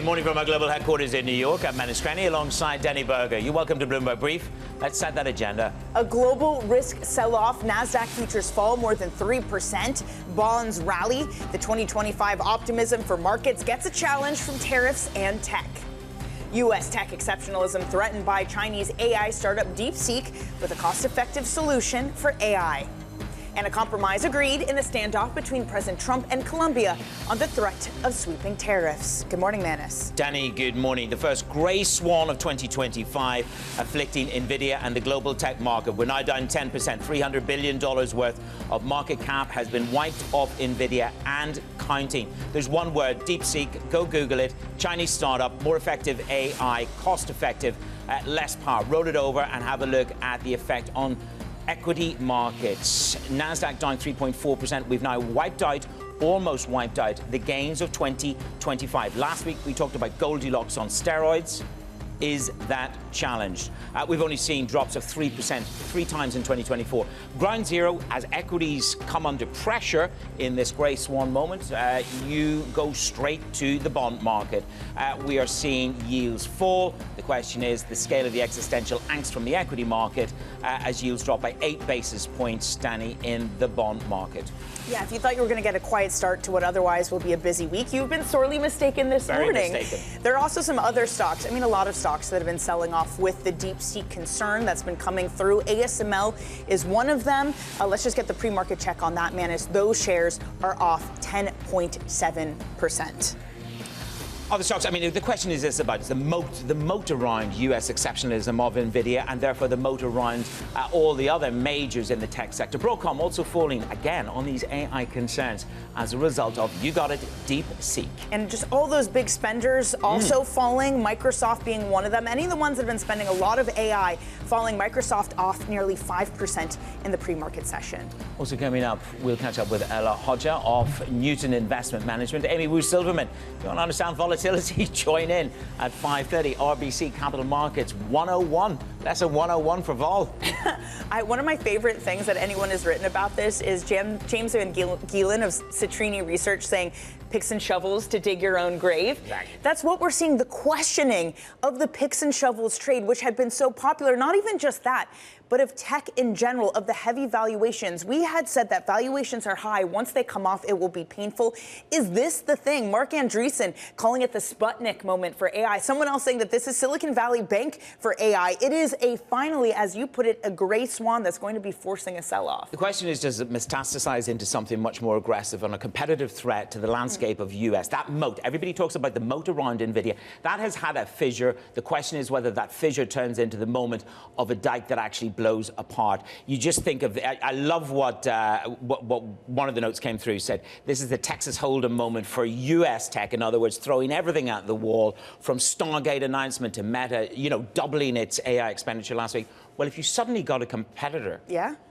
Good morning from our global headquarters in New York. I'm Manus Cranny alongside Danny Berger. You're welcome to Bloomberg Brief. Let's set that agenda. A global risk sell-off. NASDAQ futures fall more than 3%. Bonds rally. The 2025 optimism for markets gets a challenge from tariffs and tech. U.S. tech exceptionalism threatened by Chinese AI startup DeepSeek with a cost-effective solution for AI. And a compromise agreed in a standoff between President Trump and Colombia on the threat of sweeping tariffs. Good morning, Manus. Danny, good morning. The first grey swan of 2025 afflicting Nvidia and the global tech market. We're now down 10%. $300 billion worth of market cap has been wiped off Nvidia and counting. There's one word, DeepSeek. Go Google it. Chinese startup, more effective AI, cost effective, less power. Roll it over and have a look at the effect on equity markets. NASDAQ down 3.4%. We've now almost wiped out the gains of 2025. Last week, we talked about Goldilocks on steroids. Is that challenged? We've only seen drops of 3%, 3 times in 2024. Ground zero, as equities come under pressure in this grey swan moment, you go straight to the bond market. We are seeing yields fall. The question is the scale of the existential angst from the equity market as yields drop by 8 basis points, Danny, in the bond market. Yeah, if you thought you were going to get a quiet start to what otherwise will be a busy week, you've been sorely mistaken this morning. Mistaken. There are also some other stocks, a lot of stocks that have been selling off with the DeepSeek concern that's been coming through. ASML is one of them. Let's just get the pre-market check on that, Manus. Those shares are off 10.7%. Other stocks, the question is this about the moat around U.S. exceptionalism of Nvidia and therefore the moat around all the other majors in the tech sector. Broadcom also falling again on these AI concerns as a result of, you got it, DeepSeek. And just all those big spenders also falling, Microsoft being one of them. Any of the ones that have been spending a lot of AI falling, Microsoft off nearly 5% in the pre-market session. Also coming up, we'll catch up with Hoxha of Newton Investment Management. Amy Wu Silverman, if you want to understand volatility, join in at 5:30. RBC Capital Markets 101. That's a 101 for vol. One of my favorite things that anyone has written about this is James Van Gielen of Citrini Research saying, picks and shovels to dig your own grave. Exactly. That's what we're seeing, the questioning of the picks and shovels trade, which had been so popular. Not even just that, but of tech in general, of the heavy valuations. We had said that valuations are high. Once they come off, it will be painful. Is this the thing? Mark Andreessen calling it the Sputnik moment for AI. Someone else saying that this is Silicon Valley Bank for AI. It is finally, as you put it, a gray swan that's going to be forcing a sell-off. The question is, does it metastasize into something much more aggressive and a competitive threat to the landscape of US? That moat, everybody talks about the moat around Nvidia. That has had a fissure. The question is whether that fissure turns into the moment of a dike that actually blows apart. You just think of, I love what one of the notes came through, said, this is the Texas Hold'em moment for US tech. In other words, throwing everything at the wall, from Stargate announcement to Meta, doubling its AI expenditure last week. Well, if you suddenly got a competitor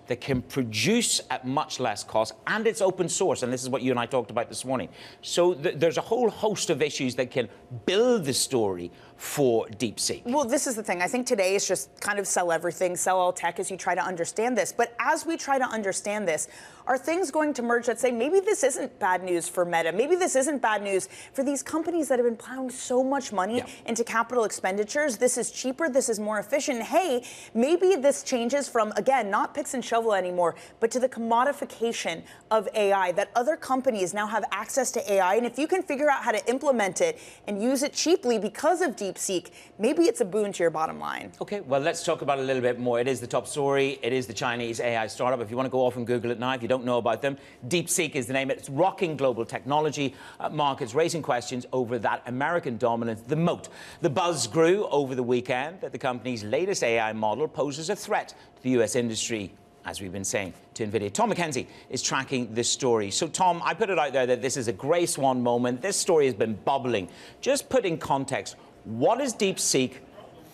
that can produce at much less cost, and it's open source, and this is what you and I talked about this morning. So there's a whole host of issues that can build the story for DeepSeek. Well, this is the thing. I think today is just kind of sell everything, sell all tech as you try to understand this. But as we try to understand this, are things going to merge that say maybe this isn't bad news for Meta? Maybe this isn't bad news for these companies that have been plowing so much money into capital expenditures? This is cheaper. This is more efficient. Hey, maybe this changes from, again, not picks and shovel anymore, but to the commodification of AI, that other companies now have access to AI. And if you can figure out how to implement it and use it cheaply because of DeepSeek, maybe it's a boon to your bottom line. Okay, well, let's talk about it a little bit more. It is the top story. It is the Chinese AI startup. If you want to go off and Google it now, if you don't know about them, DeepSeek is the name. It's rocking global technology markets, raising questions over that American dominance, the moat. The buzz grew over the weekend that the company's latest AI model poses a threat to the US industry, as we've been saying, to Nvidia. Tom McKenzie is tracking this story. So, Tom, I put it out there that this is a grey swan moment. This story has been bubbling. Just put in context, what is DeepSeek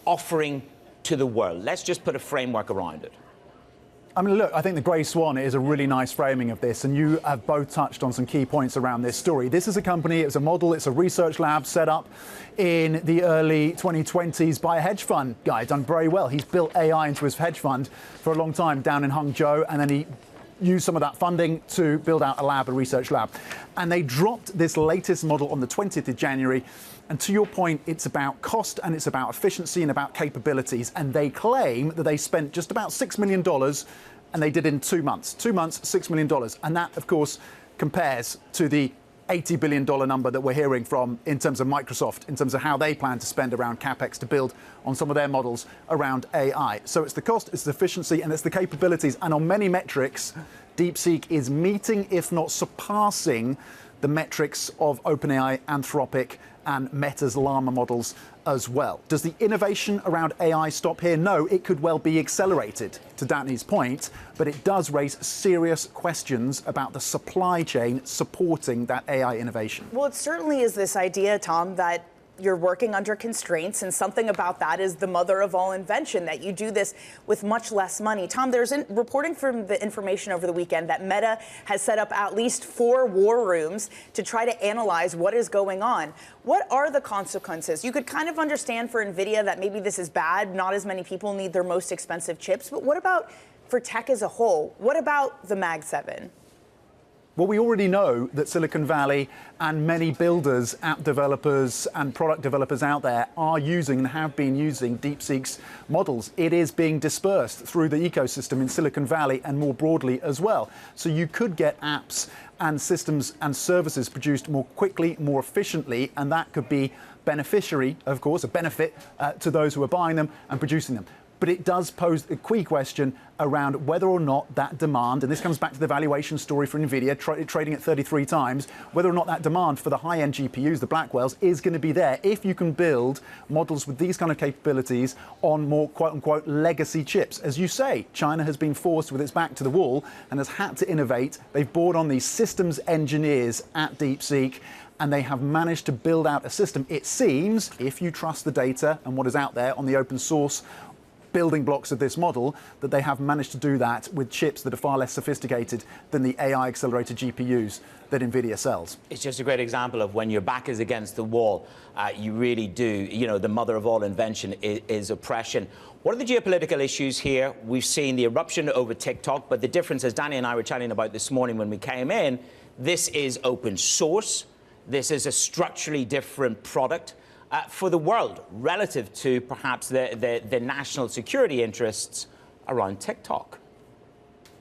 offering to the world? Let's just put a framework around it. Look, I think the grey swan is a really nice framing of this, and you have both touched on some key points around this story. This is a company, it's a model, it's a research lab set up in the early 2020s by a hedge fund guy, done very well. He's built AI into his hedge fund for a long time down in Hangzhou, and then he used some of that funding to build out a research lab. And they dropped this latest model on the 20th of January, And to your point, it's about cost and it's about efficiency and about capabilities. And they claim that they spent just about $6 million and they did it in 2 months. 2 months, $6 million. And that, of course, compares to the $80 billion number that we're hearing from in terms of Microsoft, in terms of how they plan to spend around CapEx to build on some of their models around AI. So it's the cost, it's the efficiency, and it's the capabilities. And on many metrics, DeepSeek is meeting, if not surpassing, the metrics of OpenAI, Anthropic, and Meta's Llama models as well. Does the innovation around AI stop here? No, it could well be accelerated, to Daphne's point, but it does raise serious questions about the supply chain supporting that AI innovation. Well, it certainly is this idea, Tom, that you're working under constraints, and something about that is the mother of all invention, that you do this with much less money. Tom, there's reporting from the information over the weekend that Meta has set up at least 4 war rooms to try to analyze what is going on. What are the consequences? You could kind of understand for NVIDIA that maybe this is bad, not as many people need their most expensive chips, but what about for tech as a whole? What about the Mag 7? Well, we already know that Silicon Valley and many builders, app developers and product developers out there are using and have been using DeepSeek's models. It is being dispersed through the ecosystem in Silicon Valley and more broadly as well. So you could get apps and systems and services produced more quickly, more efficiently, and that could be beneficiary, of course, a benefit to those who are buying them and producing them. But it does pose a key question around whether or not that demand, and this comes back to the valuation story for NVIDIA, trading at 33 times, whether or not that demand for the high-end GPUs, the Blackwells, is going to be there if you can build models with these kind of capabilities on more quote-unquote legacy chips. As you say, China has been forced with its back to the wall and has had to innovate. They've brought on these systems engineers at DeepSeek, and they have managed to build out a system, it seems, if you trust the data and what is out there on the open source building blocks of this model, that they have managed to do that with chips that are far less sophisticated than the AI accelerated GPUs that NVIDIA sells. It's just a great example of when your back is against the wall, you really do, you know, the mother of all invention is oppression. What are the geopolitical issues here? We've seen the eruption over TikTok, but the difference, as Danny and I were chatting about this morning when we came in, this is open source. This is a structurally different product. For the world, relative to perhaps the national security interests around TikTok.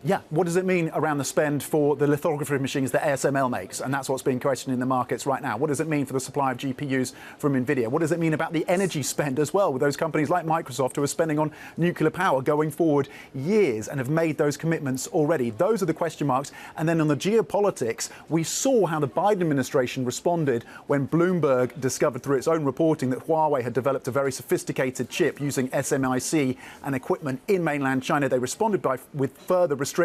Yeah, what does it mean around the spend for the lithography machines that ASML makes? And that's what's being questioned in the markets right now. What does it mean for the supply of GPUs from NVIDIA? What does it mean about the energy spend as well with those companies like Microsoft who are spending on nuclear power going forward years and have made those commitments already? Those are the question marks. And then on the geopolitics, we saw how the Biden administration responded when Bloomberg discovered through its own reporting that Huawei had developed a very sophisticated chip using SMIC and equipment in mainland China. They responded with further restrictions.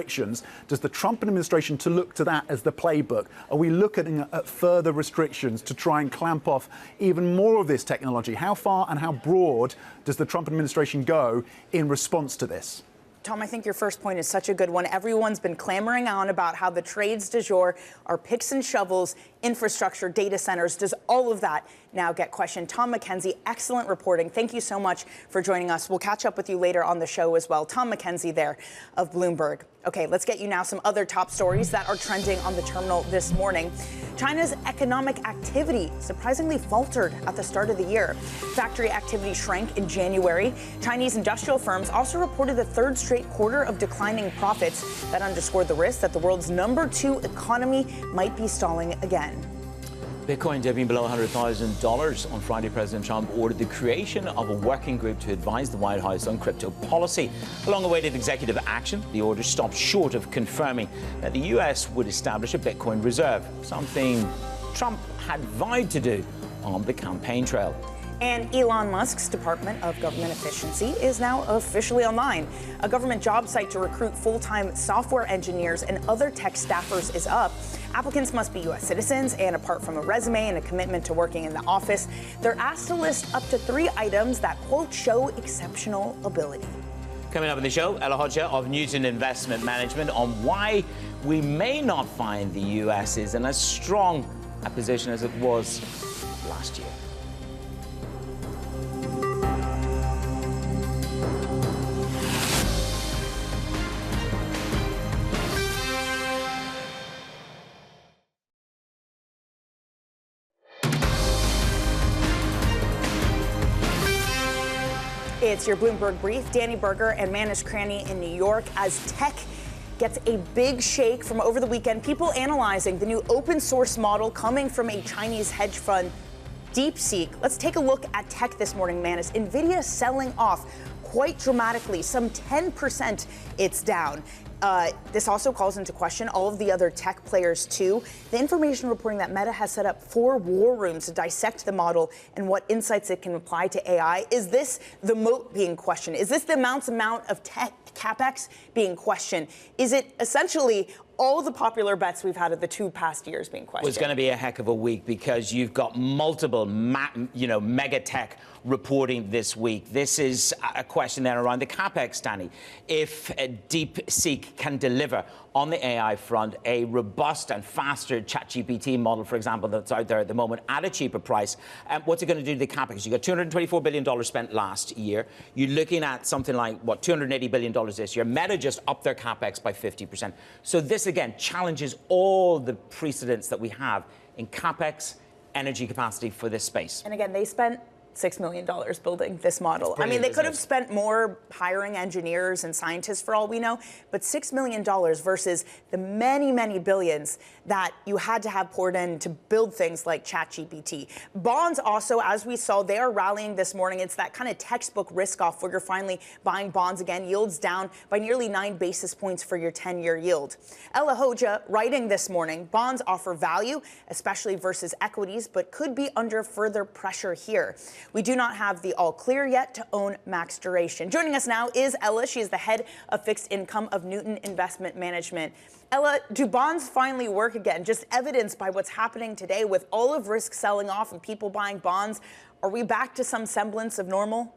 Does the Trump administration to look to that as the playbook? Are we looking at further restrictions to try and clamp off even more of this technology? How far and how broad does the Trump administration go in response to this? Tom, I think your first point is such a good one. Everyone's been clamoring on about how the trades du jour are picks and shovels, infrastructure, data centers. Does all of that now get questioned? Tom Mackenzie, excellent reporting. Thank you so much for joining us. We'll catch up with you later on the show as well. Tom Mackenzie there of Bloomberg. Okay, let's get you now some other top stories that are trending on the terminal this morning. China's economic activity surprisingly faltered at the start of the year. Factory activity shrank in January. Chinese industrial firms also reported the third straight quarter of declining profits. That underscored the risk that the world's #2 economy might be stalling again. Bitcoin dipping below $100,000 on Friday. President Trump ordered the creation of a working group to advise the White House on crypto policy. A long-awaited executive action, the order stopped short of confirming that the U.S. would establish a Bitcoin reserve, something Trump had vowed to do on the campaign trail. And Elon Musk's Department of Government Efficiency is now officially online. A government job site to recruit full-time software engineers and other tech staffers is up. Applicants must be U.S. citizens, and apart from a resume and a commitment to working in the office, they're asked to list up to 3 items that, quote, show exceptional ability. Coming up in the show, Hoxha of Newton Investment Management on why we may not find the U.S. is in as strong a position as it was last year. It's your Bloomberg Brief. Danny Berger and Manish Krani in New York as tech gets a big shake from over the weekend. People analyzing the new open source model coming from a Chinese hedge fund, DeepSeek. Let's take a look at tech this morning, Manish. NVIDIA selling off quite dramatically, some 10% it's down. This also calls into question all of the other tech players, too. The information reporting that Meta has set up 4 war rooms to dissect the model and what insights it can apply to AI. Is this the moat being questioned? Is this the amount of tech capex being questioned? Is it essentially all the popular bets we've had of the 2 past years being questioned? Well, it's going to be a heck of a week because you've got multiple, mega tech reporting this week. This is a question then around the capex, Danny. If DeepSeek can deliver on the AI front a robust and faster ChatGPT model, for example, that's out there at the moment at a cheaper price, what's it going to do to the capex? You got $224 billion spent last year. You're looking at something like, $280 billion this year. Meta just upped their capex by 50%. So this, again, challenges all the precedents that we have in capex, energy capacity for this space. And again, they spent $6 million building this model. I mean, they could have spent more hiring engineers and scientists for all we know, but $6 million versus the many, many billions that you had to have poured in to build things like ChatGPT. Bonds also, as we saw, they are rallying this morning. It's that kind of textbook risk off where you're finally buying bonds again. Yields down by nearly 9 basis points for your 10-year yield. Ella Hoxha writing this morning, bonds offer value, especially versus equities, but could be under further pressure here. We do not have the all clear yet to own max duration. Joining us now is Ella. She is the head of fixed income of Newton Investment Management. Ella, do bonds finally work again? Just evidenced by what's happening today with all of risk selling off and people buying bonds. Are we back to some semblance of normal?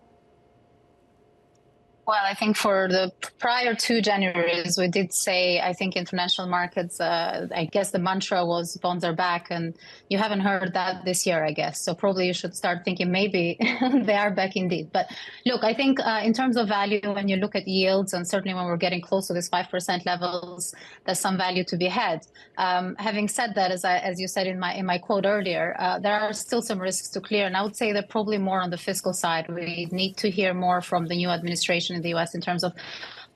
Well, I think for the prior 2 Januaries, we did say, I think international markets, I guess the mantra was bonds are back, and you haven't heard that this year, I guess. So probably you should start thinking maybe they are back indeed. But look, I think in terms of value, when you look at yields, and certainly when we're getting close to this 5% levels, there's some value to be had. Having said that, as you said in my quote earlier, there are still some risks to clear, and I would say they're probably more on the fiscal side. We need to hear more from the new administration in the U.S. in terms of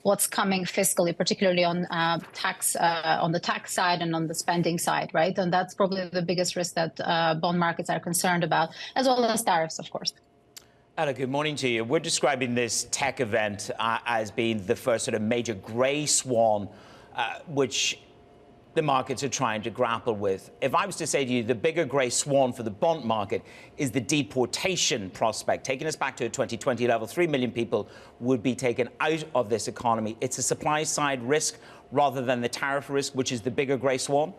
what's coming fiscally, particularly on the tax side and on the spending side, right? And that's probably the biggest risk that bond markets are concerned about, as well as tariffs, of course. Ella, good morning to you. We're describing this tech event as being the first sort of major gray swan, which the markets are trying to grapple with. If I was to say to you, the bigger gray swan for the bond market is the deportation prospect, taking us back to a 2020 level, 3 million people would be taken out of this economy. It's a supply side risk rather than the tariff risk, which is the bigger gray swan.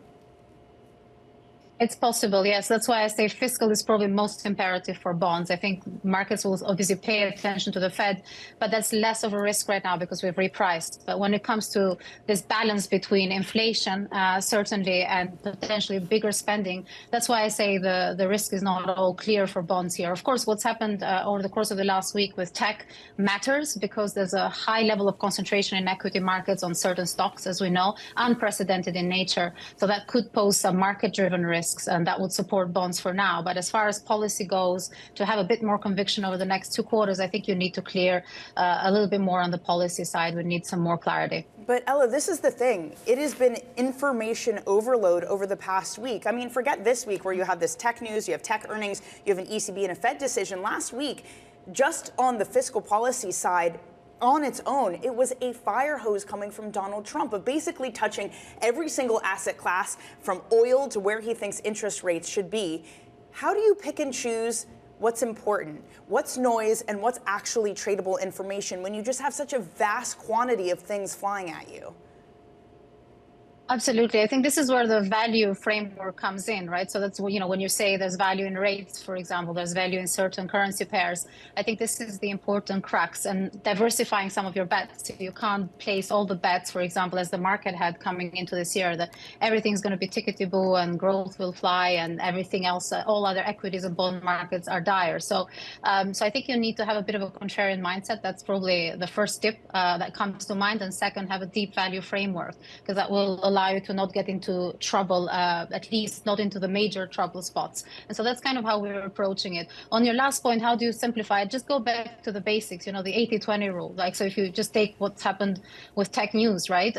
It's possible, yes. That's why I say fiscal is probably most imperative for bonds. I think markets will obviously pay attention to the Fed, but that's less of a risk right now because we've repriced. But when it comes to this balance between inflation, certainly, and potentially bigger spending, that's why I say the risk is not all clear for bonds here. Of course, what's happened over the course of the last week with tech matters because there's a high level of concentration in equity markets on certain stocks, as we know, unprecedented in nature. So that could pose some market-driven risk, and that would support bonds for now. But as far as policy goes, to have a bit more conviction over the next 2 quarters, I think you need to clear a little bit more on the policy side. We need some more clarity. But Ella, this is the thing. It has been information overload over the past week. I mean, forget this week where you have this tech news, you have tech earnings, you have an ECB and a Fed decision. Last week, just on the fiscal policy side, on its own, it was a fire hose coming from Donald Trump of basically touching every single asset class from oil to where he thinks interest rates should be. How do you pick and choose what's important, what's noise, and what's actually tradable information when you just have such a vast quantity of things flying at you? Absolutely. I think this is where the value framework comes in, right? So that's, when you say there's value in rates, for example, there's value in certain currency pairs. I think this is the important crux, and diversifying some of your bets. You can't place all the bets, for example, as the market had coming into this year, that everything's going to be tickety-boo and growth will fly and everything else, all other equities and bond markets are dire. So I think you need to have a bit of a contrarian mindset. That's probably the first tip that comes to mind. And second, have a deep value framework, because that will allow allow you to not get into trouble, at least not into the major trouble spots. And so that's kind of how we're approaching it. On your last point, how do you simplify it? Just go back to the basics, the 80-20 rule. Like, so if you just take what's happened with tech news, right?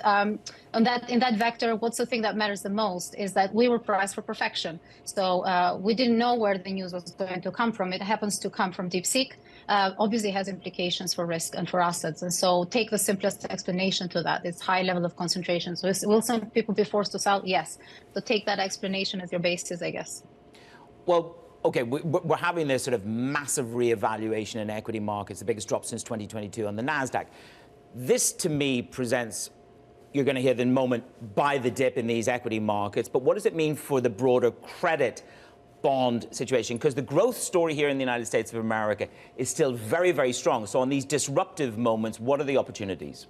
In that vector, what's the thing that matters the most is that we were priced for perfection. So we didn't know where the news was going to come from. It happens to come from DeepSeek. Obviously has implications for risk and for assets. And so take the simplest explanation to that. It's high level of concentration. So will some people be forced to sell? Yes. So take that explanation as your basis, I guess. Well, okay, we're having this sort of massive reevaluation in equity markets, the biggest drop since 2022 on the NASDAQ. This, to me, presents, you're going to hear the moment, buy the dip in these equity markets. But what does it mean for the broader credit bond situation? Because the growth story here in the United States of America is still very, very strong. So on these disruptive moments, what are the opportunities?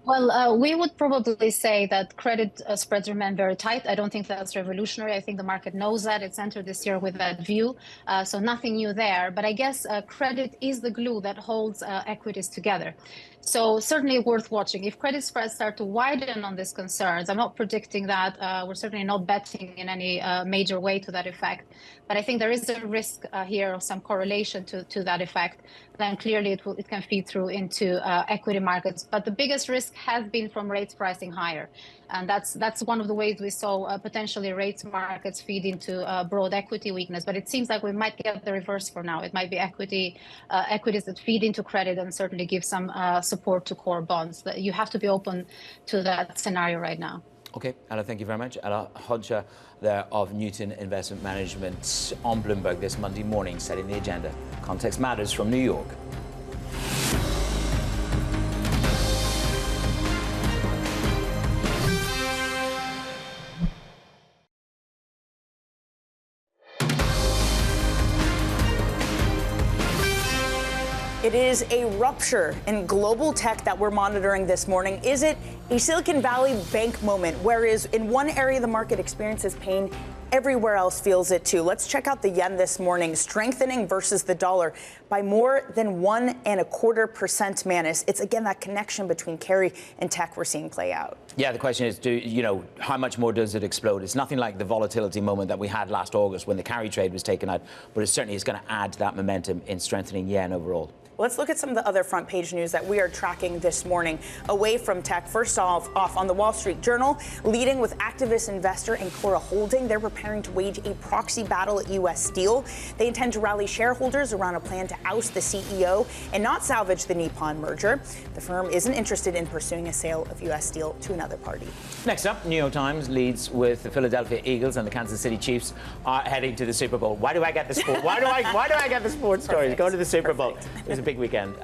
Well, we would probably say that credit spreads remain very tight. I don't think that's revolutionary. I think the market knows that. It's entered this year with that view. So nothing new there. But I guess credit is the glue that holds equities together. So certainly worth watching. If credit spreads start to widen on these concerns, I'm not predicting that. We're certainly not betting in any major way to that effect. But I think there is a risk here of some correlation to that effect. Then clearly it can feed through into equity markets. But the biggest risk has been from rates pricing higher. And that's one of the ways we saw potentially rates markets feed into broad equity weakness. But it seems like we might get the reverse for now. It might be equities that feed into credit and certainly give some support to core bonds. You have to be open to that scenario right now. Okay, Ella, thank you very much. Ella Hoxha there of Newton Investment Management on Bloomberg this Monday morning, setting the agenda. Context Matters from New York. It is a rupture in global tech that we're monitoring this morning. Is it a Silicon Valley Bank moment, whereas in one area the market experiences pain, everywhere else feels it too? Let's check out the yen this morning, strengthening versus the dollar by more than 1.25%, Manus. It's again that connection between carry and tech we're seeing play out. Yeah, the question is, how much more does it explode? It's nothing like the volatility moment that we had last August when the carry trade was taken out, but it certainly is going to add to that momentum in strengthening yen overall. Let's look at some of the other front page news that we are tracking this morning away from tech. First off on the Wall Street Journal, leading with activist investor Ancora Holding. They're preparing to wage a proxy battle at U.S. Steel. They intend to rally shareholders around a plan to oust the CEO and not salvage the Nippon merger. The firm isn't interested in pursuing a sale of U.S. Steel to another party. Next up, New York Times leads with the Philadelphia Eagles and the Kansas City Chiefs are heading to the Super Bowl. Why do I get the sport? Why do I get the sports stories? Go to the Super Bowl. It was a big weekend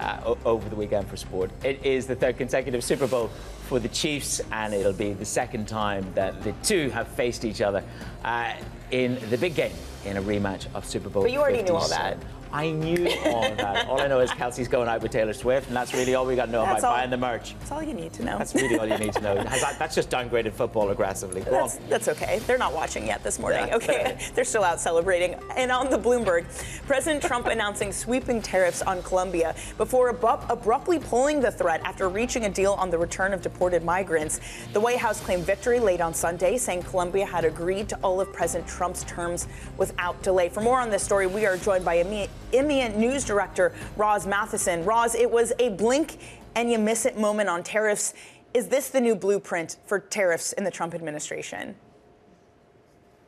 over the weekend for sport. It is the third consecutive Super Bowl for the Chiefs, and it'll be the second time that the two have faced each other in the big game in a rematch of Super Bowl. But you already knew all that. I knew all of that. All I know is Kelsey's going out with Taylor Swift, and that's really all we got to know about buying the merch. That's all you need to know. That's really all you need to know. That's just downgraded football aggressively. That's okay. They're not watching yet this morning. Yeah. Okay, they're still out celebrating. And on the Bloomberg, President Trump announcing sweeping tariffs on Colombia before abruptly pulling the threat after reaching a deal on the return of deported migrants. The White House claimed victory late on Sunday, saying Colombia had agreed to all of President Trump's terms without delay. For more on this story, we are joined by EMEA News Director Roz Matheson. Roz, it was a blink and you miss it moment on tariffs. Is this the new blueprint for tariffs in the Trump administration?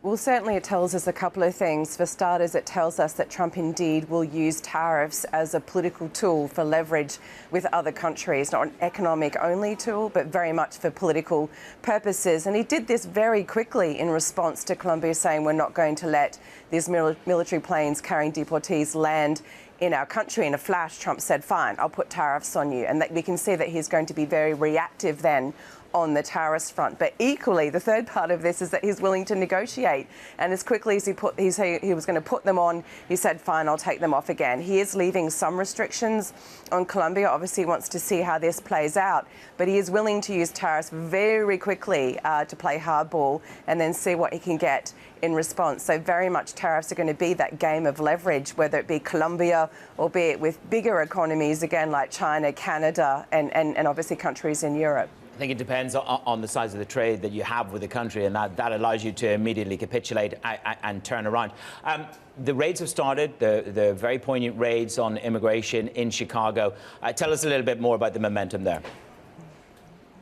Well, certainly it tells us a couple of things. For starters, it tells us that Trump indeed will use tariffs as a political tool for leverage with other countries, not an economic-only tool, but very much for political purposes. And he did this very quickly in response to Colombia saying we're not going to let these military planes carrying deportees land in our country. In a flash, Trump said, fine, I'll put tariffs on you. And we can see that he's going to be very reactive then on the tariffs front. But equally, the third part of this is that he's willing to negotiate. And as quickly as he was going to put them on, he said, fine, I'll take them off again. He is leaving some restrictions on Colombia. Obviously, he wants to see how this plays out. But he is willing to use tariffs very quickly to play hardball and then see what he can get in response. So very much tariffs are going to be that game of leverage, whether it be Colombia or be it with bigger economies, again, like China, Canada, and obviously countries in Europe. I think it depends on the size of the trade that you have with the country, and that allows you to immediately capitulate and turn around. The raids have started, the very poignant raids on immigration in Chicago. Tell us a little bit more about the momentum there.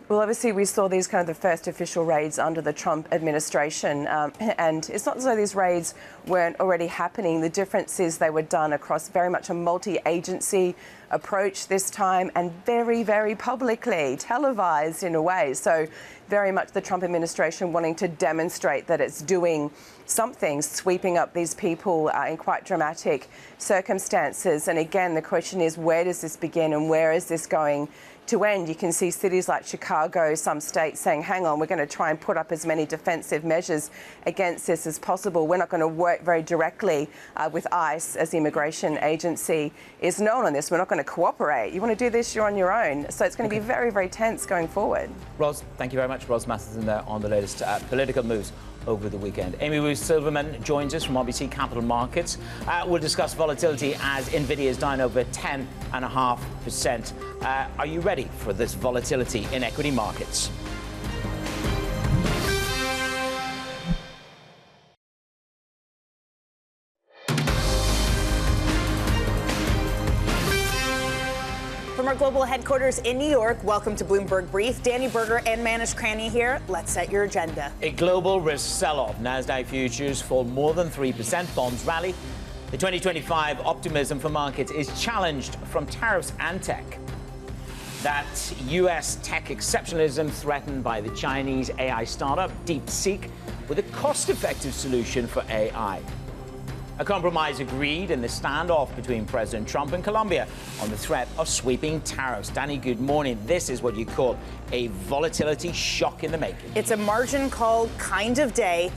Well, obviously, we saw these kind of the first official raids under the Trump administration. And it's not as though these raids weren't already happening. The difference is they were done across very much a multi-agency approach this time, and very, very publicly, televised in a way. So very much the Trump administration wanting to demonstrate that it's doing something, sweeping up these people in quite dramatic circumstances. And again, the question is, where does this begin and where is this going to end? You can see cities like Chicago, some states saying, hang on, we're going to try and put up as many defensive measures against this as possible. We're not going to work very directly with ICE, as the immigration agency is known on this. We're not going to cooperate. You want to do this, you're on your own. So it's going to be very, very tense going forward. Ros, thank you very much. Ros Matheson there on the latest political moves over the weekend. Amy Wu Silverman joins us from RBC Capital Markets. We'll discuss volatility as Nvidia is down over 10.5%. Are you ready for this volatility in equity markets? From our global headquarters in New York, welcome to Bloomberg Brief. Danny Berger and Manish Kranny here. Let's set your agenda. A global risk sell-off. NASDAQ futures fall more than 3%. Bonds rally. The 2025 optimism for markets is challenged from tariffs and tech. That U.S. tech exceptionalism threatened by the Chinese AI startup DeepSeek with a cost-effective solution for AI. A compromise agreed in the standoff between President Trump and Colombia on the threat of sweeping tariffs. Danny, good morning. This is what you call a volatility shock in the making. It's a margin call kind of day,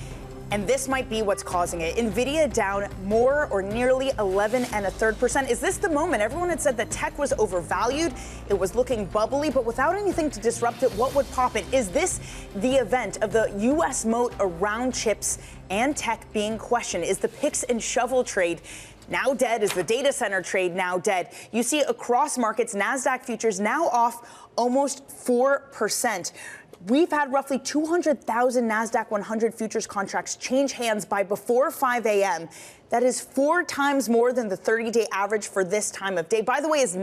and this might be what's causing it. Nvidia down more, or nearly 11.33%. Is this the moment? Everyone had said that tech was overvalued. It was looking bubbly, but without anything to disrupt it, what would pop it? Is this the event of the U.S. moat around chips and tech being questioned? Is the picks and shovel trade now dead? Is the data center trade now dead? You see across markets, NASDAQ futures now off almost 4%. We've had roughly 200,000 NASDAQ 100 futures contracts change hands by before 5 a.m. That is 4 times more than the 30-day average for this time of day. By the way, if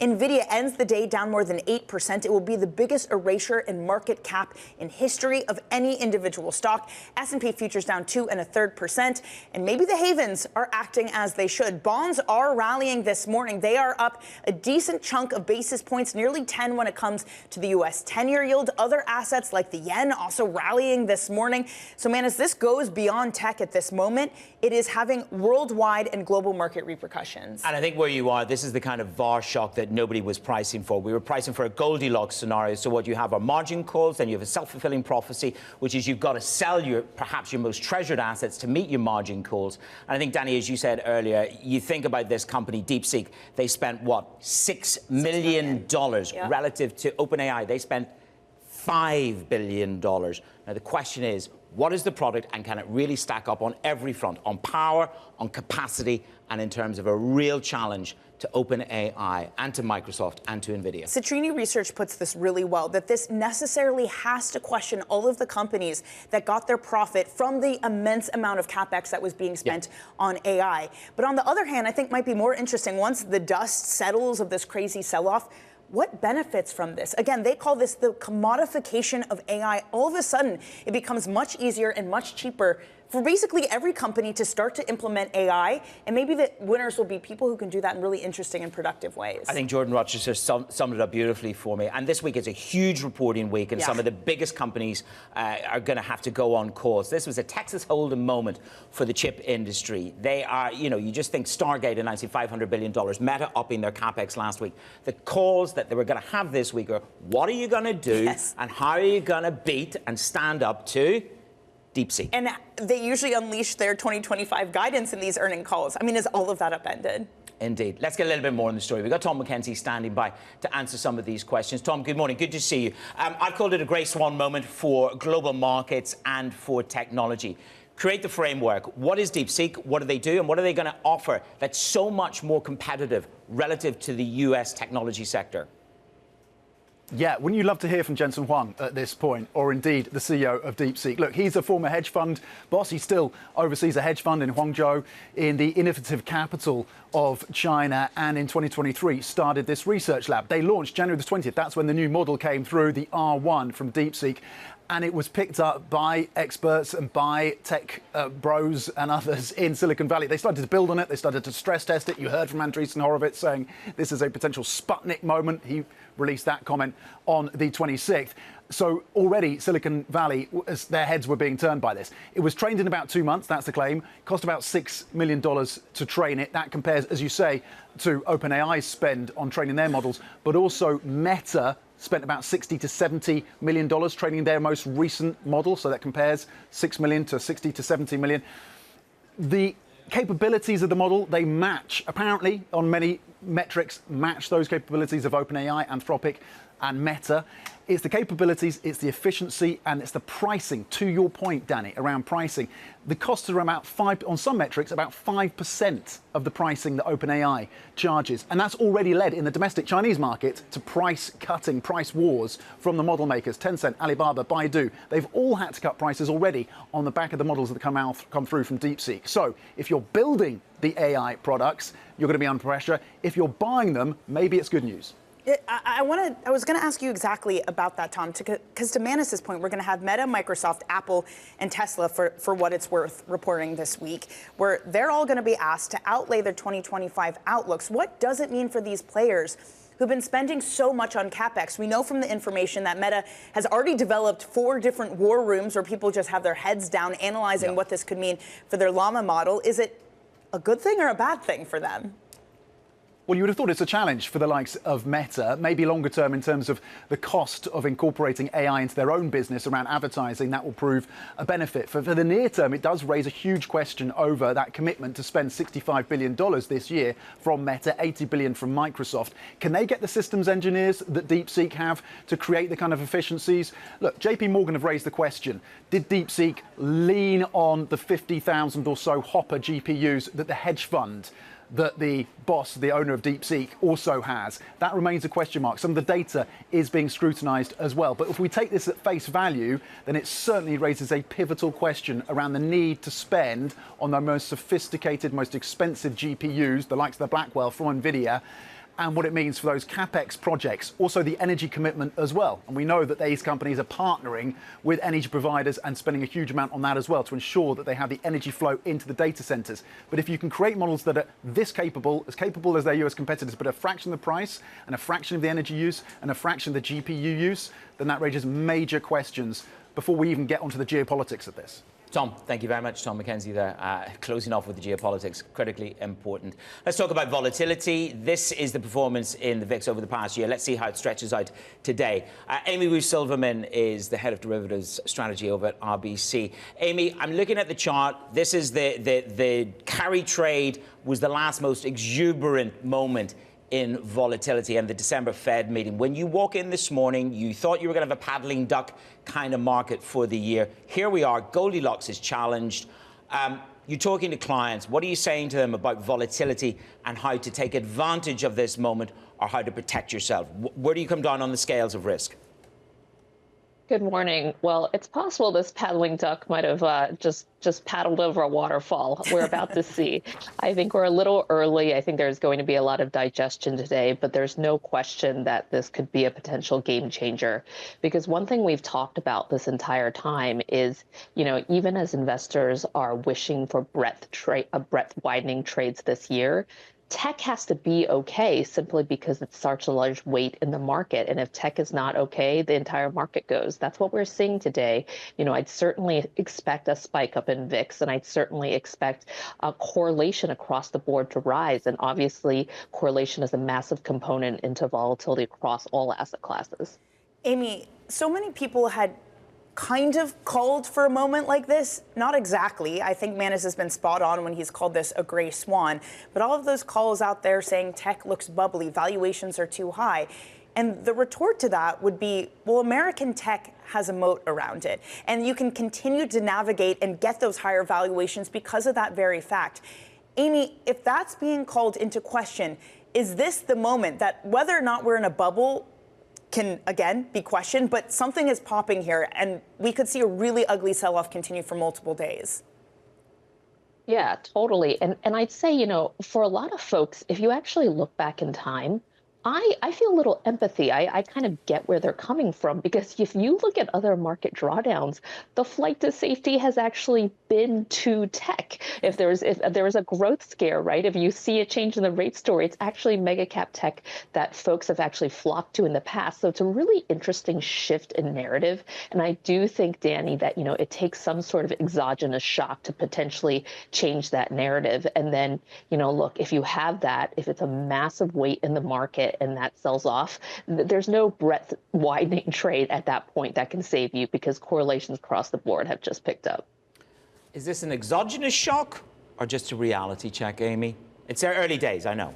Nvidia ends the day down more than 8%, it will be the biggest erasure in market cap in history of any individual stock. S&P futures down 2.33%, and maybe the havens are acting as they should. Bonds are rallying this morning. They are up a decent chunk of basis points, nearly 10 when it comes to the U.S. 10-year yield. Other assets like the yen also rallying this morning. So, man, as this goes beyond tech at this moment, it is having worldwide and global market repercussions. And I think where you are, this is the kind of VAR shock that nobody was pricing for. We were pricing for a Goldilocks scenario. So what you have are margin calls, then you have a self-fulfilling prophecy, which is you've got to sell perhaps your most treasured assets to meet your margin calls. And I think, Danny, as you said earlier, you think about this company, DeepSeek, they spent, what, $6 million relative to OpenAI. They spent $5 billion. Now, the question is, what is the product, and can it really stack up on every front, on power, on capacity, and in terms of a real challenge to OpenAI and to Microsoft and to NVIDIA? Citrini Research puts this really well, that this necessarily has to question all of the companies that got their profit from the immense amount of CapEx that was being spent on AI. But on the other hand, I think might be more interesting, once the dust settles of this crazy sell-off, what benefits from this? Again, they call this the commodification of AI. All of a sudden, it becomes much easier and much cheaper for basically every company to start to implement AI, and maybe the winners will be people who can do that in really interesting and productive ways. I think Jordan Rochester summed it up beautifully for me. And this week is a huge reporting week, and some of the biggest companies are going to have to go on course. This was a Texas Hold'em moment for the chip industry. They are, you just think Stargate announcing $500 billion, Meta upping their capex last week. The calls that they were going to have this week are, what are you going to do, and how are you going to beat and stand up to DeepSeek? And they usually unleash their 2025 guidance in these earning calls. I mean, is all of that upended? Indeed. Let's get a little bit more on the story. We've got Tom McKenzie standing by to answer some of these questions. Tom, good morning. Good to see you. I've called it a grey swan moment for global markets and for technology. Create the framework. What is DeepSeek? What do they do? And what are they going to offer that's so much more competitive relative to the U.S. technology sector? Yeah, wouldn't you love to hear from Jensen Huang at this point, or indeed the CEO of DeepSeek? Look, he's a former hedge fund boss. He still oversees a hedge fund in Guangzhou, in the innovative capital of China, and in 2023 started this research lab. They launched January the 20th. That's when the new model came through, the R1 from DeepSeek. And it was picked up by experts and by tech bros and others in Silicon Valley. They started to build on it. They started to stress test it. You heard from Andreessen Horowitz saying this is a potential Sputnik moment. He released that comment on the 26th. So already Silicon Valley, their heads were being turned by this. It was trained in about 2 months. That's the claim. Cost about $6 million to train it. That compares, as you say, to OpenAI's spend on training their models, but also Meta spent about $60 to $70 million training their most recent model. So that compares 6 million to 60 to 70 million. The capabilities of the model, they match, apparently, on many metrics, match those capabilities of OpenAI, Anthropic, and Meta. It's the capabilities, it's the efficiency, and it's the pricing. To your point, Danny, around pricing, the costs are about on some metrics, about 5% of the pricing that OpenAI charges. And that's already led in the domestic Chinese market to price cutting, price wars from the model makers. Tencent, Alibaba, Baidu, they've all had to cut prices already on the back of the models that come through from DeepSeek. So if you're building the AI products, you're going to be under pressure. If you're buying them, maybe it's good news. I was going to ask you exactly about that, Tom, because to Manas's point, we're going to have Meta, Microsoft, Apple, and Tesla, for what it's worth, reporting this week, where they're all going to be asked to outlay their 2025 outlooks. What does it mean for these players who've been spending so much on CapEx? We know from the information that Meta has already developed 4 different war rooms where people just have their heads down analyzing what this could mean for their Llama model. Is it a good thing or a bad thing for them? Well, you would have thought it's a challenge for the likes of Meta, maybe longer term in terms of the cost of incorporating AI into their own business around advertising. That will prove a benefit. For the near term, it does raise a huge question over that commitment to spend $65 billion this year from Meta, $80 billion from Microsoft. Can they get the systems engineers that DeepSeek have to create the kind of efficiencies? Look, JP Morgan have raised the question, did DeepSeek lean on the 50,000 or so Hopper GPUs that the hedge fund that the boss, the owner of DeepSeek, also has? That remains a question mark. Some of the data is being scrutinized as well. But if we take this at face value, then it certainly raises a pivotal question around the need to spend on the most sophisticated, most expensive GPUs, the likes of the Blackwell from NVIDIA, and what it means for those CapEx projects. Also the energy commitment as well. And we know that these companies are partnering with energy providers and spending a huge amount on that as well to ensure that they have the energy flow into the data centers. But if you can create models that are this capable as their US competitors, but a fraction of the price and a fraction of the energy use and a fraction of the GPU use, then that raises major questions before we even get onto the geopolitics of this. Tom, thank you very much. Tom McKenzie there, closing off with the geopolitics, critically important. Let's talk about volatility. This is the performance in the VIX over the past year. Let's see how it stretches out today. Amy Silverman is the head of derivatives strategy over at RBC. Amy, I'm looking at the chart. This is the carry trade was the last most exuberant moment in volatility and the December Fed meeting. When you walk in this morning, you thought you were going to have a paddling duck kind of market for the year. Here we are. Goldilocks is challenged. You're talking to clients. What are you saying to them about volatility and how to take advantage of this moment or how to protect yourself? Where do you come down on the scales of risk? Good morning. Well, it's possible this paddling duck might have just paddled over a waterfall we're about to see. I think we're a little early. I think there's going to be a lot of digestion today, but there's no question that this could be a potential game changer. Because one thing we've talked about this entire time is, even as investors are wishing for breadth widening trades this year, tech has to be okay simply because it's such a large weight in the market. And if tech is not okay, the entire market goes. That's what we're seeing today. I'd certainly expect a spike up in VIX, and I'd certainly expect a correlation across the board to rise. And obviously, correlation is a massive component into volatility across all asset classes. Amy, so many people had kind of called for a moment like this. Not exactly. I think Manis has been spot on when he's called this a gray swan. But all of those calls out there saying tech looks bubbly, valuations are too high. And the retort to that would be, well, American tech has a moat around it. And you can continue to navigate and get those higher valuations because of that very fact. Amy, if that's being called into question, is this the moment that whether or not we're in a bubble, can, again, be questioned, but something is popping here, and we could see a really ugly sell-off continue for multiple days. Yeah, totally. And I'd say, for a lot of folks, if you actually look back in time, I feel a little empathy. I kind of get where they're coming from, because if you look at other market drawdowns, the flight to safety has actually been to tech. If there is a growth scare, right? If you see a change in the rate story, it's actually mega cap tech that folks have actually flocked to in the past. So it's a really interesting shift in narrative. And I do think, Danny, that, it takes some sort of exogenous shock to potentially change that narrative. And then, look, if you have that, if it's a massive weight in the market, and that sells off, there's no breadth widening trade at that point that can save you, because correlations across the board have just picked up. Is this an exogenous shock or just a reality check, Amy? It's early days, I know.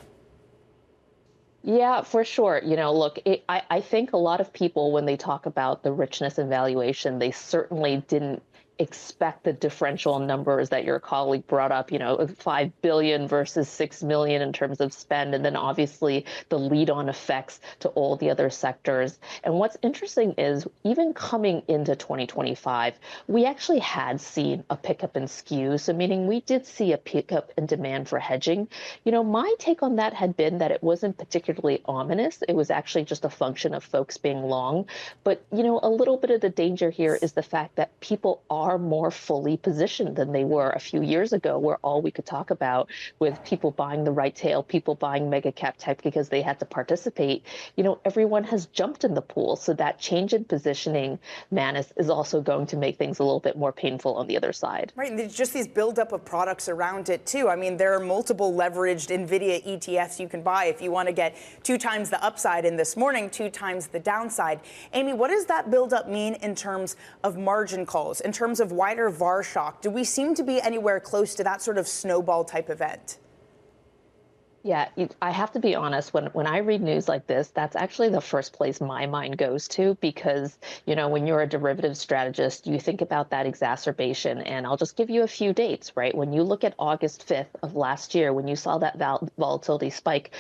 Yeah, for sure. Look, I think a lot of people, when they talk about the richness and valuation, they certainly didn't expect the differential numbers that your colleague brought up, 5 billion versus 6 million in terms of spend, and then obviously the lead-on effects to all the other sectors. And what's interesting is, even coming into 2025, we actually had seen a pickup in skew, so meaning we did see a pickup in demand for hedging. My take on that had been that it wasn't particularly ominous. It was actually just a function of folks being long. But, a little bit of the danger here is the fact that people are more fully positioned than they were a few years ago, where all we could talk about with people buying the right tail, people buying mega cap tech because they had to participate. Everyone has jumped in the pool. So that change in positioning, Manus, is also going to make things a little bit more painful on the other side. Right, and there's just these buildup of products around it too. I mean, there are multiple leveraged NVIDIA ETFs you can buy if you want to get 2 times the upside in this morning, 2 times the downside. Amy, what does that buildup mean in terms of margin calls, in terms of wider VAR shock? Do we seem to be anywhere close to that sort of snowball type event? Yeah, I have to be honest, when I read news like this, that's actually the first place my mind goes to, because, when you're a derivative strategist, you think about that exacerbation. And I'll just give you a few dates, right? When you look at August 5th of last year, when you saw that volatility spike,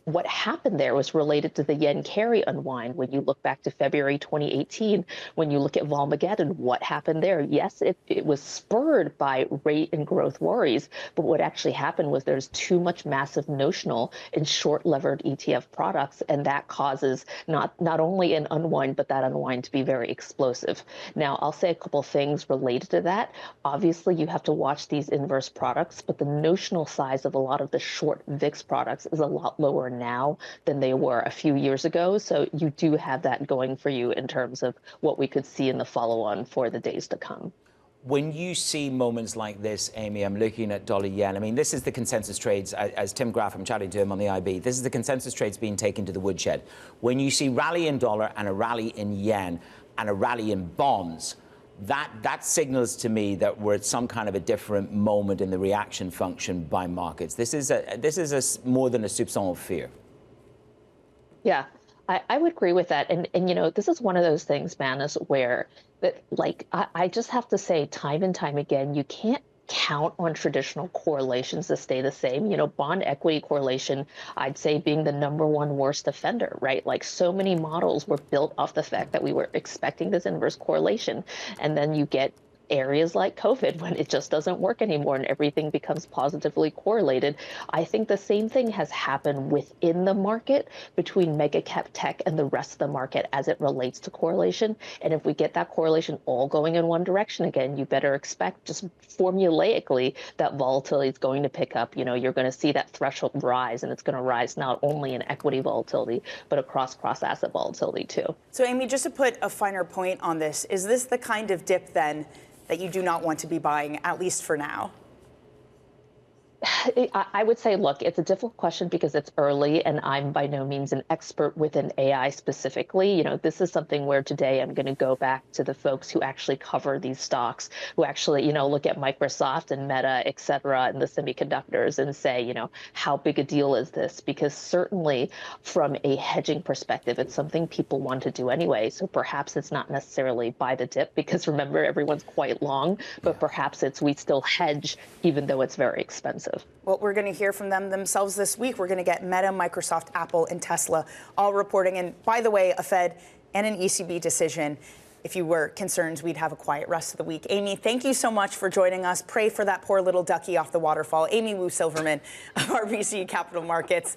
what happened there was related to the yen carry unwind. When you look back to February 2018, when you look at Volmageddon, what happened there? Yes, it was spurred by rate and growth worries, but what actually happened was there's too much massive notional in short levered ETF products, and that causes not only an unwind, but that unwind to be very explosive. Now, I'll say a couple things related to that. Obviously, you have to watch these inverse products, but the notional size of a lot of the short VIX products is a lot lower now than they were a few years ago. So you do have that going for you in terms of what we could see in the follow-on for the days to come. When you see moments like this, Amy, I'm looking at dollar yen. I mean, this is the consensus trades, as Tim Graff, I'm chatting to him on the IB. This is the consensus trades being taken to the woodshed. When you see rally in dollar and a rally in yen and a rally in bonds, that signals to me that we're at some kind of a different moment in the reaction function by markets. This is more than a soupçon of fear. Yeah, I would agree with that. And this is one of those things, Manus, where I just have to say time and time again, you can't count on traditional correlations to stay the same. Bond equity correlation, I'd say, being the #1 worst offender, right? Like, so many models were built off the fact that we were expecting this inverse correlation. And then you get areas like COVID when it just doesn't work anymore and everything becomes positively correlated. I think the same thing has happened within the market between mega cap tech and the rest of the market as it relates to correlation. And if we get that correlation all going in one direction again, you better expect, just formulaically, that volatility is going to pick up. You're going to see that threshold rise, and it's going to rise not only in equity volatility, but across cross-asset volatility too. So, Amy, just to put a finer point on this, is this the kind of dip then that you do not want to be buying, at least for now? I would say, look, it's a difficult question because it's early, and I'm by no means an expert within AI specifically. This is something where today I'm going to go back to the folks who actually cover these stocks, who actually, look at Microsoft and Meta, et cetera, and the semiconductors and say, how big a deal is this? Because certainly from a hedging perspective, it's something people want to do anyway. So perhaps it's not necessarily buy the dip, because remember, everyone's quite long, but perhaps it's we still hedge even though it's very expensive. aggressive. Well, we're going to hear from them themselves this week. We're going to get Meta, Microsoft, Apple, and Tesla all reporting. And by the way, a Fed and an ECB decision. If you were concerned we'd have a quiet rest of the week. Amy, thank you so much for joining us. Pray for that poor little ducky off the waterfall. Amy Wu Silverman of RBC Capital Markets.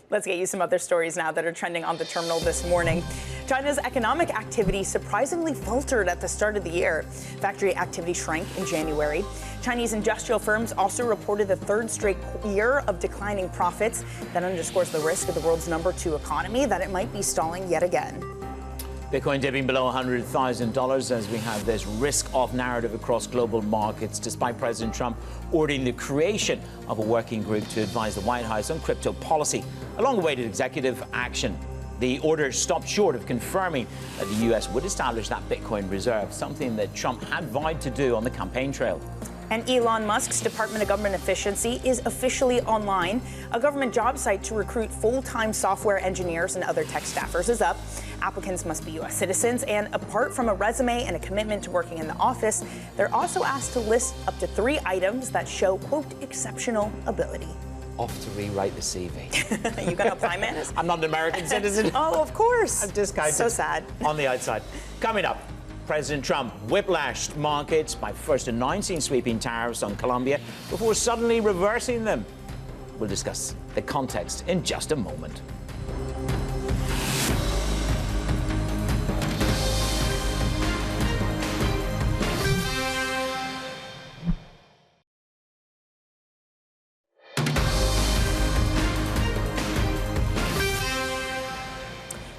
Let's get you some other stories now that are trending on the terminal this morning. China's economic activity surprisingly faltered at the start of the year. Factory activity shrank in January. Chinese industrial firms also reported the third straight year of declining profits. That underscores the risk of the world's #2 economy, that it might be stalling yet again. Bitcoin dipping below $100,000 as we have this risk-off narrative across global markets, despite President Trump ordering the creation of a working group to advise the White House on crypto policy. A long-awaited executive action. The order stopped short of confirming that the U.S. would establish that Bitcoin reserve, something that Trump had vowed to do on the campaign trail. And Elon Musk's Department of Government Efficiency is officially online. A government job site to recruit full-time software engineers and other tech staffers is up. Applicants must be U.S. citizens, and apart from a resume and a commitment to working in the office, they're also asked to list up to 3 items that show, quote, exceptional ability. Off to rewrite the CV. You going to apply, Manus? I'm not an American citizen. Oh, of course. I'm discounted. So sad. On the outside. Coming up, President Trump whiplashed markets by first announcing sweeping tariffs on Colombia before suddenly reversing them. We'll discuss the context in just a moment.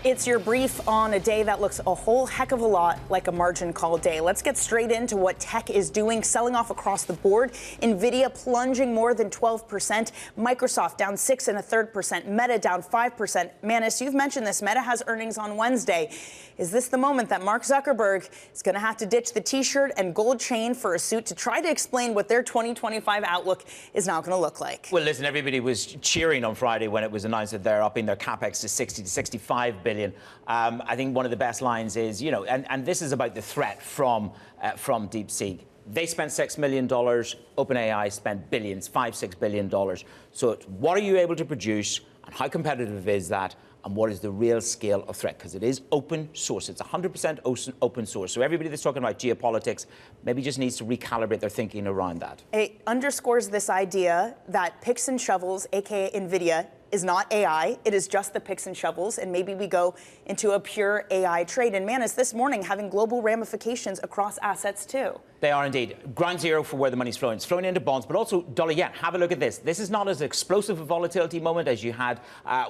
It's your brief on a day that looks a whole heck of a lot like a margin call day. Let's get straight into what tech is doing, selling off across the board. Nvidia plunging more than 12%. Microsoft down 6.33%. Meta down 5%. Manus, you've mentioned this. Meta has earnings on Wednesday. Is this the moment that Mark Zuckerberg is going to have to ditch the T-shirt and gold chain for a suit to try to explain what their 2025 outlook is now going to look like? Well, listen, everybody was cheering on Friday when it was announced that they're upping their capex to 60 to 65 billion. I think one of the best lines is, and this is about the threat from DeepSeek. They spent $6 million. OpenAI spent billions, $5-6 billion. So what are you able to produce, and how competitive is that? And what is the real scale of threat? Because it is open source. It's 100% open source. So everybody that's talking about geopolitics maybe just needs to recalibrate their thinking around that. It underscores this idea that picks and shovels, aka Nvidia, is not AI. It is just the picks and shovels, and maybe we go into a pure AI trade. And Manus, this morning having global ramifications across assets too. They are indeed. Ground zero for where the money's flowing. It's flowing into bonds, but also dollar yen. Have a look at this. This is not as explosive a volatility moment as you had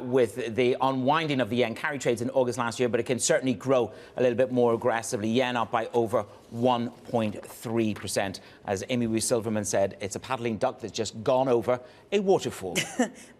with the unwinding of the yen carry trades in August last year, but it can certainly grow a little bit more aggressively. Yen up by over 1.3%. As Amy Wu Silverman said, it's a paddling duck that's just gone over a waterfall.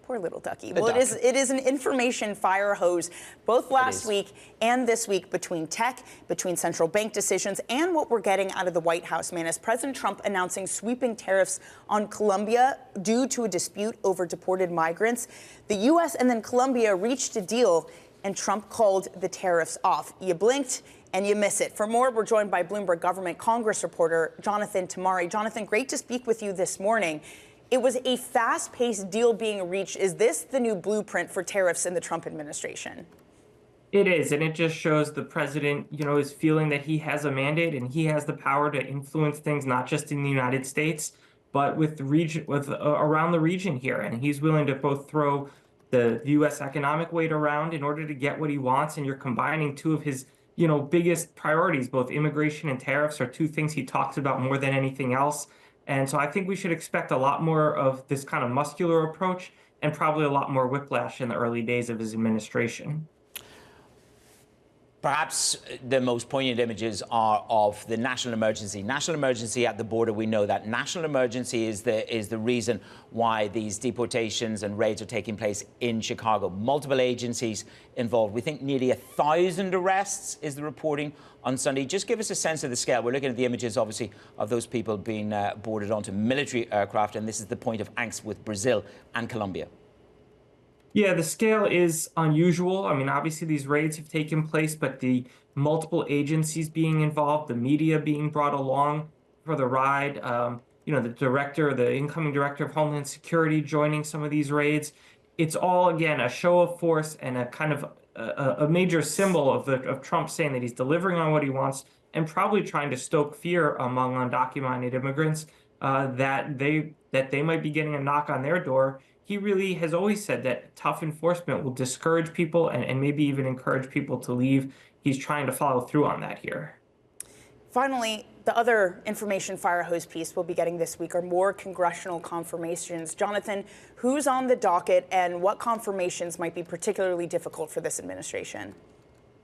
Poor little ducky. Well, it is an information fire hose, both last week and this week, between tech, between central bank decisions, and what we're getting out of the White House. Man, as President Trump announcing sweeping tariffs on Colombia due to a dispute over deported migrants, the U.S. and then Colombia reached a deal, and Trump called the tariffs off. You blinked and you miss it. For more, we're joined by Bloomberg government Congress reporter Jonathan Tamari. Jonathan, great to speak with you this morning. It was a fast-paced deal being reached. Is this the new blueprint for tariffs in the Trump administration? It is, and it just shows the president, is feeling that he has a mandate and he has the power to influence things, not just in the United States, but with the region, around the region here. And he's willing to both throw the U.S. economic weight around in order to get what he wants. And you're combining two of his, biggest priorities, both immigration and tariffs, are two things he talks about more than anything else. And so I think we should expect a lot more of this kind of muscular approach and probably a lot more whiplash in the early days of his administration. Perhaps the most poignant images are of the national emergency. National emergency at the border, we know that. National emergency is the reason why these deportations and raids are taking place in Chicago. Multiple agencies involved. We think nearly 1,000 arrests is the reporting on Sunday. Just give us a sense of the scale. We're looking at the images, obviously, of those people being boarded onto military aircraft, and this is the point of angst with Brazil and Colombia. Yeah, the scale is unusual. I mean, obviously these raids have taken place, but the multiple agencies being involved, the media being brought along for the ride, the incoming director of Homeland Security joining some of these raids. It's all, again, a show of force and a kind of a major symbol of Trump saying that he's delivering on what he wants and probably trying to stoke fear among undocumented immigrants that they might be getting a knock on their door. He really has always said that tough enforcement will discourage people and maybe even encourage people to leave. He's trying to follow through on that here. Finally, the other information fire hose piece we'll be getting this week are more congressional confirmations. Jonathan, who's on the docket and what confirmations might be particularly difficult for this administration?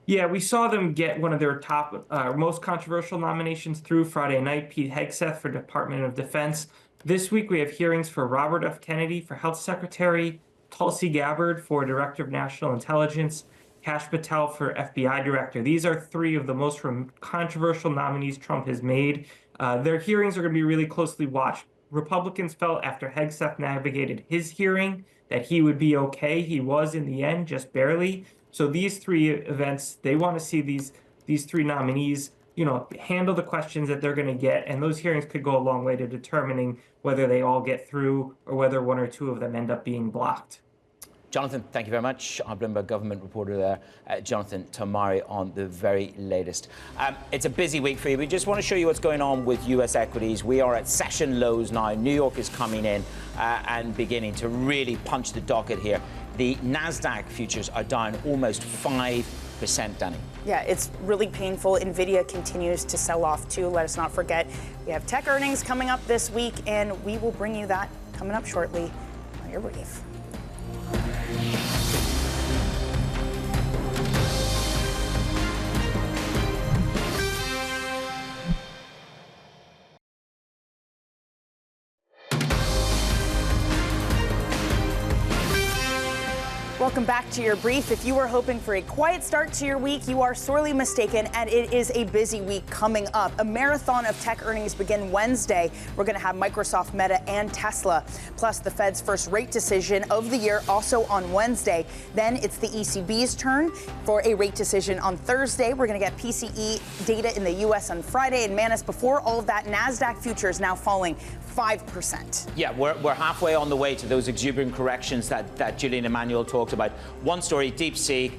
Yeah, we saw them get one of their top, most controversial nominations through Friday night, Pete Hegseth for Department of Defense. This week, we have hearings for Robert F. Kennedy for Health Secretary, Tulsi Gabbard for Director of National Intelligence, Kash Patel for FBI Director. These are three of the most controversial nominees Trump has made. Their hearings are going to be really closely watched. Republicans felt after Hegseth navigated his hearing that he would be okay. He was in the end, just barely. So these three events, they want to see these three nominees, handle the questions that they're going to get. And those hearings could go a long way to determining whether they all get through or whether one or two of them end up being blocked. Jonathan, thank you very much. Our Bloomberg government reporter there, Jonathan Tamari, on the very latest. It's a busy week for you. We just want to show you what's going on with U.S. equities. We are at session lows now. New York is coming in and beginning to really punch the docket here. The NASDAQ futures are down almost 5%, Danny. Yeah, it's really painful. NVIDIA continues to sell off, too. Let us not forget, we have tech earnings coming up this week, and we will bring you that coming up shortly on your brief. Welcome back to your brief. If you were hoping for a quiet start to your week, you are sorely mistaken, and it is a busy week coming up. A marathon of tech earnings begin Wednesday. We're going to have Microsoft, Meta, and Tesla, plus the Fed's first rate decision of the year also on Wednesday. Then it's the ECB's turn for a rate decision on Thursday. We're going to get PCE data in the U.S. on Friday. And Manus, before all of that, NASDAQ futures now falling 5%. Yeah, we're halfway on the way to those exuberant corrections that Julian Emmanuel talked about. One story, DeepSeek,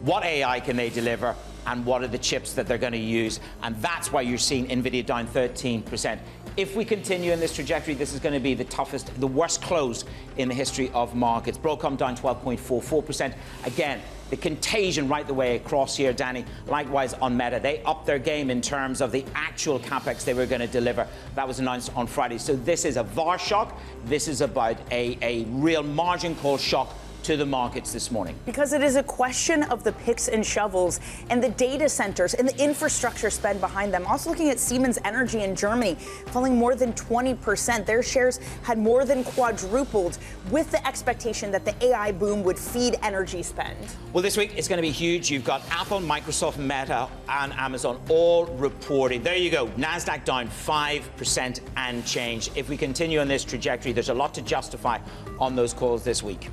what AI can they deliver and what are the chips that they're going to use? And that's why you're seeing NVIDIA down 13%. If we continue in this trajectory, this is going to be the worst close in the history of markets. Broadcom down 12.44%. Again, the contagion right the way across here, Danny. Likewise on Meta, they upped their game in terms of the actual capex they were going to deliver. That was announced on Friday. So this is a VAR shock. This is about a real margin call shock to the markets this morning. Because it is a question of the picks and shovels and the data centers and the infrastructure spend behind them. Also looking at Siemens Energy in Germany, falling more than 20%. Their shares had more than quadrupled with the expectation that the AI boom would feed energy spend. Well, this week it's going to be huge. You've got Apple, Microsoft, Meta, and Amazon all reporting. There you go. NASDAQ down 5% and change. If we continue on this trajectory, there's a lot to justify on those calls this week.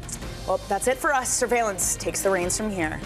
Well, that's it for us. Surveillance takes the reins from here.